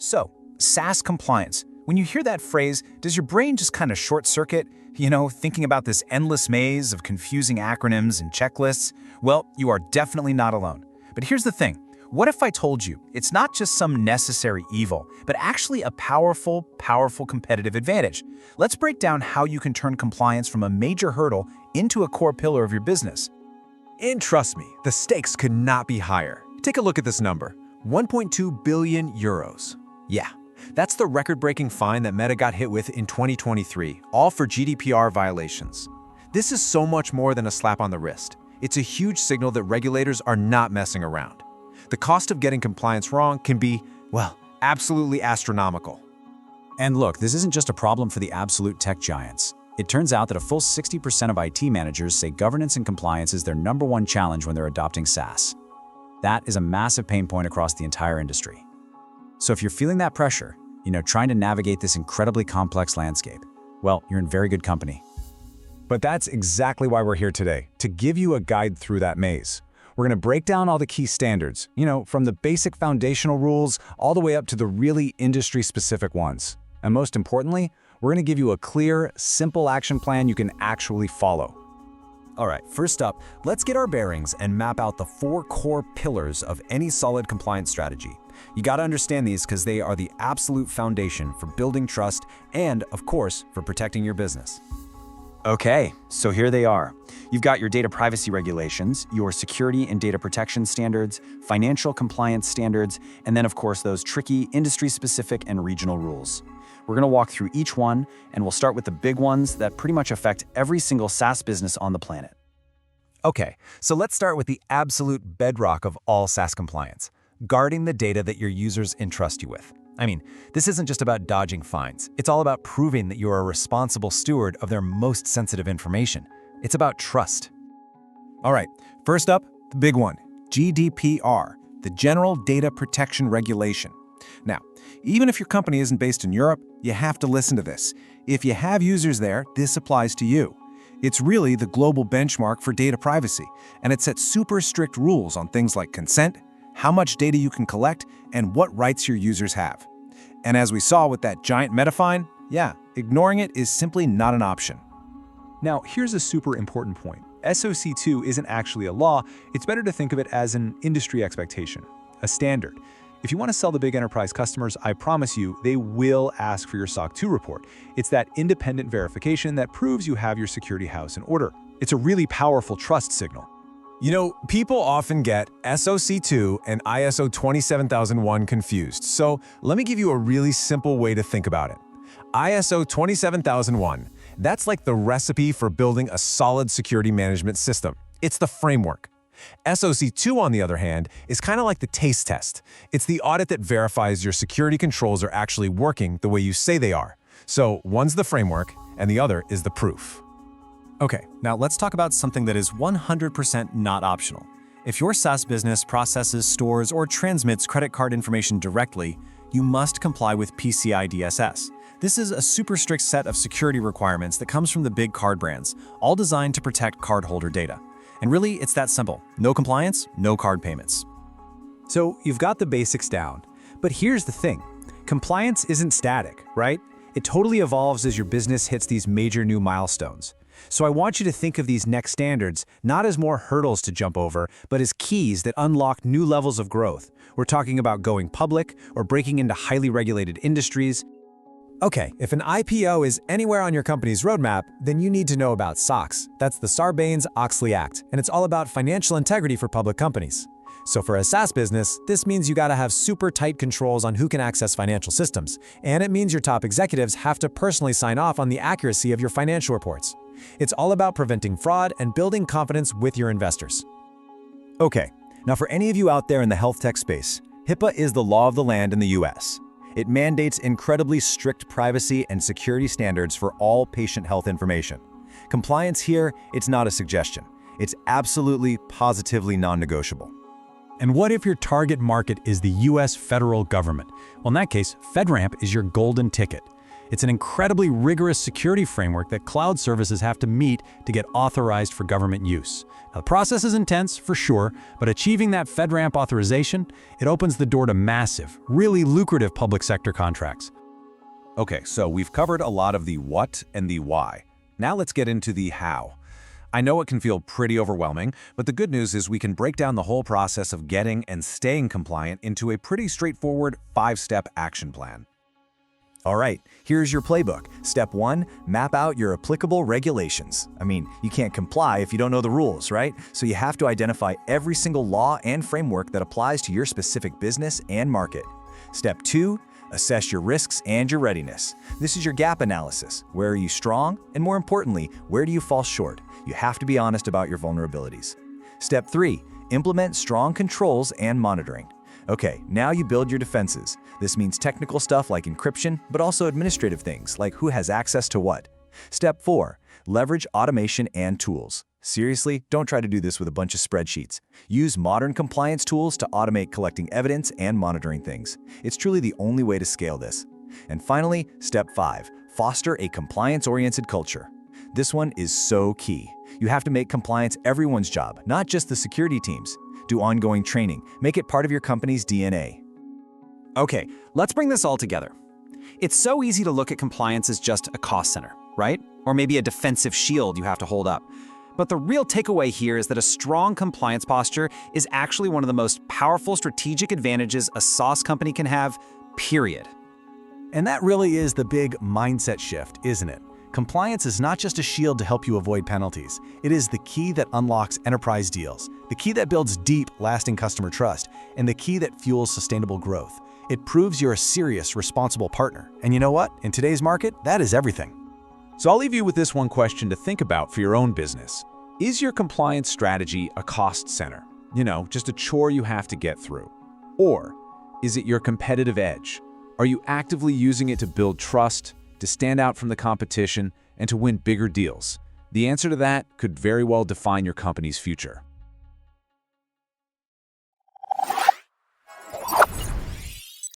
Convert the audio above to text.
So, SaaS compliance. When you hear that phrase, does your brain just kind of short circuit, thinking about this endless maze of confusing acronyms and checklists? Well, you are definitely not alone. But here's the thing. What if I told you it's not just some necessary evil, but actually a powerful competitive advantage? Let's break down how you can turn compliance from a major hurdle into a core pillar of your business. And trust me, the stakes could not be higher. Take a look at this number, 1.2 billion euros. Yeah, that's the record-breaking fine that Meta got hit with in 2023, all for GDPR violations. This is so much more than a slap on the wrist. It's a huge signal that regulators are not messing around. The cost of getting compliance wrong can be, well, absolutely astronomical. And look, this isn't just a problem for the absolute tech giants. It turns out that a full 60% of IT managers say governance and compliance is their #1 challenge when they're adopting SaaS. That is a massive pain point across the entire industry. So if you're feeling that pressure, trying to navigate this incredibly complex landscape, well, you're in very good company. But that's exactly why we're here today, to give you a guide through that maze. We're going to break down all the key standards, from the basic foundational rules all the way up to the really industry-specific ones. And most importantly, we're going to give you a clear, simple action plan you can actually follow. All right, first up, let's get our bearings and map out the 4 core pillars of any solid compliance strategy. You got to understand these because they are the absolute foundation for building trust and, of course, for protecting your business. Okay, so here they are. You've got your data privacy regulations, your security and data protection standards, financial compliance standards, and then of course those tricky industry-specific and regional rules. We're gonna walk through each one, and we'll start with the big ones that pretty much affect every single SaaS business on the planet. Okay, so let's start with the absolute bedrock of all SaaS compliance, guarding the data that your users entrust you with. This isn't just about dodging fines. It's all about proving that you're a responsible steward of their most sensitive information. It's about trust. All right, first up, the big one, GDPR, the General Data Protection Regulation. Now, even if your company isn't based in Europe, you have to listen to this. If you have users there, this applies to you. It's really the global benchmark for data privacy, and it sets super strict rules on things like consent, how much data you can collect, and what rights your users have. And as we saw with that giant Meta fine, ignoring it is simply not an option. Now, here's a super important point. SOC 2 isn't actually a law. It's better to think of it as an industry expectation, a standard. If you want to sell to big enterprise customers, I promise you, they will ask for your SOC 2 report. It's that independent verification that proves you have your security house in order. It's a really powerful trust signal. People often get SOC 2 and ISO 27001 confused, so let me give you a really simple way to think about it. ISO 27001, that's like the recipe for building a solid security management system. It's the framework. SOC 2, on the other hand, is kind of like the taste test. It's the audit that verifies your security controls are actually working the way you say they are. So one's the framework, and the other is the proof. Okay, now let's talk about something that is 100% not optional. If your SaaS business processes, stores, or transmits credit card information directly, you must comply with PCI DSS. This is a super strict set of security requirements that comes from the big card brands, all designed to protect cardholder data. And really, it's that simple. No compliance, no card payments. So you've got the basics down. But here's the thing. Compliance isn't static, right? It totally evolves as your business hits these major new milestones. So I want you to think of these next standards not as more hurdles to jump over, but as keys that unlock new levels of growth. We're talking about going public or breaking into highly regulated industries. Okay, if an IPO is anywhere on your company's roadmap, then you need to know about SOX. That's the Sarbanes-Oxley Act, and it's all about financial integrity for public companies. So for a SaaS business, this means you gotta have super tight controls on who can access financial systems, and it means your top executives have to personally sign off on the accuracy of your financial reports. It's all about preventing fraud and building confidence with your investors. Okay, now for any of you out there in the health tech space, HIPAA is the law of the land in the US. It mandates incredibly strict privacy and security standards for all patient health information. Compliance here, it's not a suggestion. It's absolutely, positively non-negotiable. And what if your target market is the US federal government? Well, in that case, FedRAMP is your golden ticket. It's an incredibly rigorous security framework that cloud services have to meet to get authorized for government use. Now, the process is intense, for sure, but achieving that FedRAMP authorization, it opens the door to massive, really lucrative public sector contracts. Okay, so we've covered a lot of the what and the why. Now let's get into the how. I know it can feel pretty overwhelming, but the good news is we can break down the whole process of getting and staying compliant into a pretty straightforward 5-step action plan. All right, here's your playbook. Step 1, map out your applicable regulations. I mean, you can't comply if you don't know the rules, right? So you have to identify every single law and framework that applies to your specific business and market. Step 2, assess your risks and your readiness. This is your gap analysis. Where are you strong? And more importantly, where do you fall short? You have to be honest about your vulnerabilities. Step 3, implement strong controls and monitoring. Okay, now you build your defenses. This means technical stuff like encryption, but also administrative things like who has access to what. Step 4, leverage automation and tools. Seriously, don't try to do this with a bunch of spreadsheets. Use modern compliance tools to automate collecting evidence and monitoring things. It's truly the only way to scale this. And finally, step 5, foster a compliance-oriented culture. This one is so key. You have to make compliance everyone's job, not just the security teams. Do ongoing training. Make it part of your company's DNA. Okay, let's bring this all together. It's so easy to look at compliance as just a cost center, right? Or maybe a defensive shield you have to hold up. But the real takeaway here is that a strong compliance posture is actually one of the most powerful strategic advantages a SaaS company can have, period. And that really is the big mindset shift, isn't it? Compliance is not just a shield to help you avoid penalties. It is the key that unlocks enterprise deals, the key that builds deep, lasting customer trust, and the key that fuels sustainable growth. It proves you're a serious, responsible partner. And you know what? In today's market, that is everything. So I'll leave you with this one question to think about for your own business. Is your compliance strategy a cost center? You know, just a chore you have to get through? Or is it your competitive edge? Are you actively using it to build trust, to stand out from the competition, and to win bigger deals? The answer to that could very well define your company's future.